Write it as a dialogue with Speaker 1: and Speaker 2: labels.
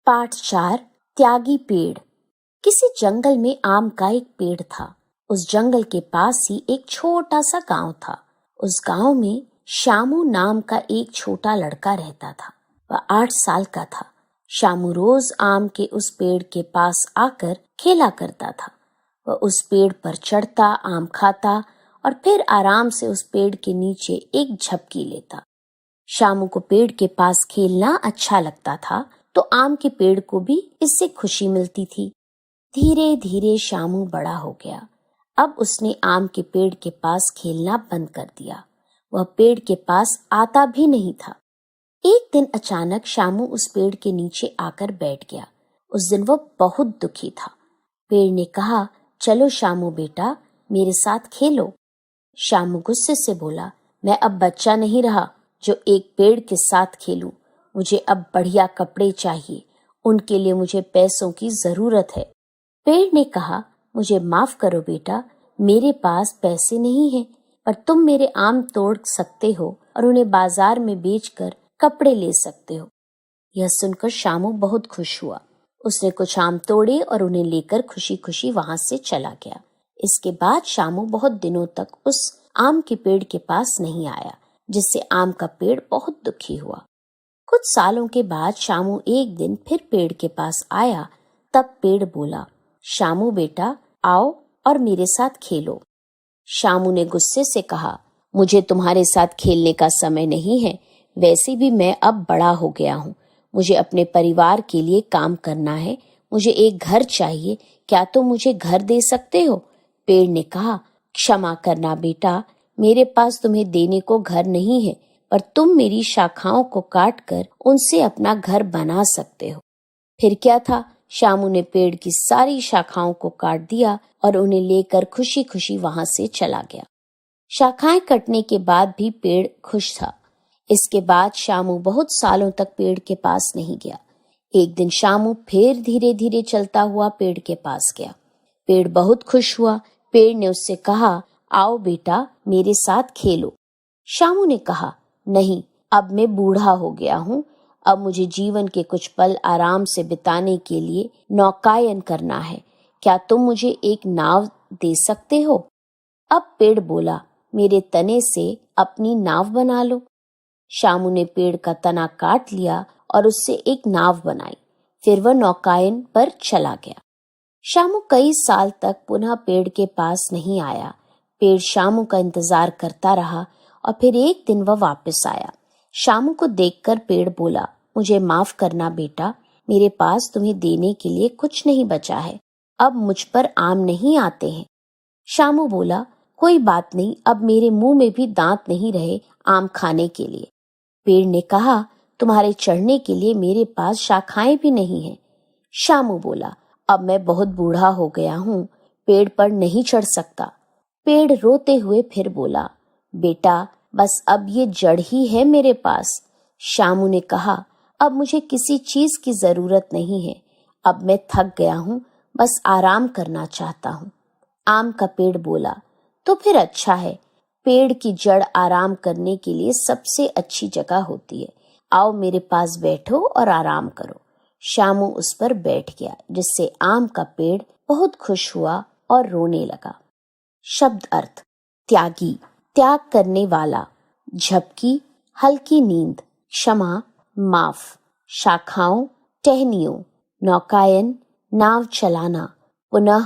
Speaker 1: पाठ 4 त्यागी पेड़। किसी जंगल में आम का एक पेड़ था। उस जंगल के पास ही एक छोटा सा गांव था। उस गांव में शामू नाम का एक छोटा लड़का रहता था। वह 8 साल का था। शामू रोज आम के उस पेड़ के पास आकर खेला करता था। वह उस पेड़ पर चढ़ता, आम खाता और फिर आराम से उस पेड़ के नीचे एक झपकी लेता। शामू को पेड़ के पास खेलना अच्छा लगता था, तो आम के पेड़ को भी इससे खुशी मिलती थी। धीरे धीरे शामू बड़ा हो गया। अब उसने आम के पेड़ के पास खेलना बंद कर दिया। वह पेड़ के पास आता भी नहीं था। एक दिन अचानक शामू उस पेड़ के नीचे आकर बैठ गया। उस दिन वह बहुत दुखी था। पेड़ ने कहा, चलो शामू बेटा, मेरे साथ खेलो। शामू गुस्से से बोला, मैं अब बच्चा नहीं रहा जो एक पेड़ के साथ खेलूं। मुझे अब बढ़िया कपड़े चाहिए, उनके लिए मुझे पैसों की जरूरत है। पेड़ ने कहा, मुझे माफ करो बेटा, मेरे पास पैसे नहीं हैं, पर तुम मेरे आम तोड़ सकते हो और उन्हें बाजार में बेचकर कपड़े ले सकते हो। यह सुनकर शामू बहुत खुश हुआ। उसने कुछ आम तोड़े और उन्हें लेकर खुशी खुशी वहां से चला गया। इसके बाद शामू बहुत दिनों तक उस आम के पेड़ के पास नहीं आया, जिससे आम का पेड़ बहुत दुखी हुआ। कुछ सालों के बाद शामू एक दिन फिर पेड़ के पास आया। तब पेड़ बोला, शामू बेटा, आओ और मेरे साथ खेलो। शामू ने गुस्से से कहा, मुझे तुम्हारे साथ खेलने का समय नहीं है। वैसे भी मैं अब बड़ा हो गया हूँ। मुझे अपने परिवार के लिए काम करना है। मुझे एक घर चाहिए। क्या तुम मुझे घर दे सकते हो? पेड़ ने कहा, क्षमा करना बेटा, मेरे पास तुम्हें देने को घर नहीं है, पर तुम मेरी शाखाओं को काट कर उनसे अपना घर बना सकते हो। फिर क्या था, शामू ने पेड़ की सारी शाखाओं को काट दिया और उन्हें लेकर खुशी खुशी वहां से चला गया। शाखाएं कटने के बाद भी पेड़ खुश था। इसके बाद शामू बहुत सालों तक पेड़ के पास नहीं गया। एक दिन शामू फिर धीरे धीरे चलता हुआ पेड़ के पास गया। पेड़ बहुत खुश हुआ। पेड़ ने उससे कहा, आओ बेटा, मेरे साथ खेलो। शामू ने कहा, नहीं, अब मैं बूढ़ा हो गया हूँ। अब मुझे जीवन के कुछ पल आराम से बिताने के लिए नौकायन करना है। क्या तुम मुझे एक नाव दे सकते हो? अब पेड़ बोला, मेरे तने से अपनी नाव बना लो। शामू ने पेड़ का तना काट लिया और उससे एक नाव बनाई। फिर वह नौकायन पर चला गया। शामू कई साल तक पुनः पेड़ के पास नहीं आया। पेड़ शामू का इंतजार करता रहा और फिर एक दिन वह वापस आया। शामू को देखकर पेड़ बोला, मुझे माफ करना बेटा, मेरे पास तुम्हें देने के लिए कुछ नहीं बचा है। अब मुझ पर आम नहीं आते हैं। शामू बोला, कोई बात नहीं, अब मेरे मुंह में भी दांत नहीं रहे आम खाने के लिए। पेड़ ने कहा, तुम्हारे चढ़ने के लिए मेरे पास शाखाएं भी नहीं हैं। शामू बोला, अब मैं बहुत बूढ़ा हो गया हूँ, पेड़ पर नहीं चढ़ सकता। पेड़ रोते हुए फिर बोला, बेटा, बस अब ये जड़ ही है मेरे पास। शामू ने कहा, अब मुझे किसी चीज की जरूरत नहीं है। अब मैं थक गया हूँ, बस आराम करना चाहता हूँ। आम का पेड़ बोला, तो फिर अच्छा है। पेड़ की जड़ आराम करने के लिए सबसे अच्छी जगह होती है। आओ मेरे पास बैठो और आराम करो। शामू उस पर बैठ गया, जिससे आम का पेड़ बहुत खुश हुआ और रोने लगा। शब्द अर्थ: त्यागी, त्याग करने वाला। झपकी, हल्की नींद। क्षमा, माफ। शाखाओं, टहनियों। नौकायन, नाव चलाना। पुनः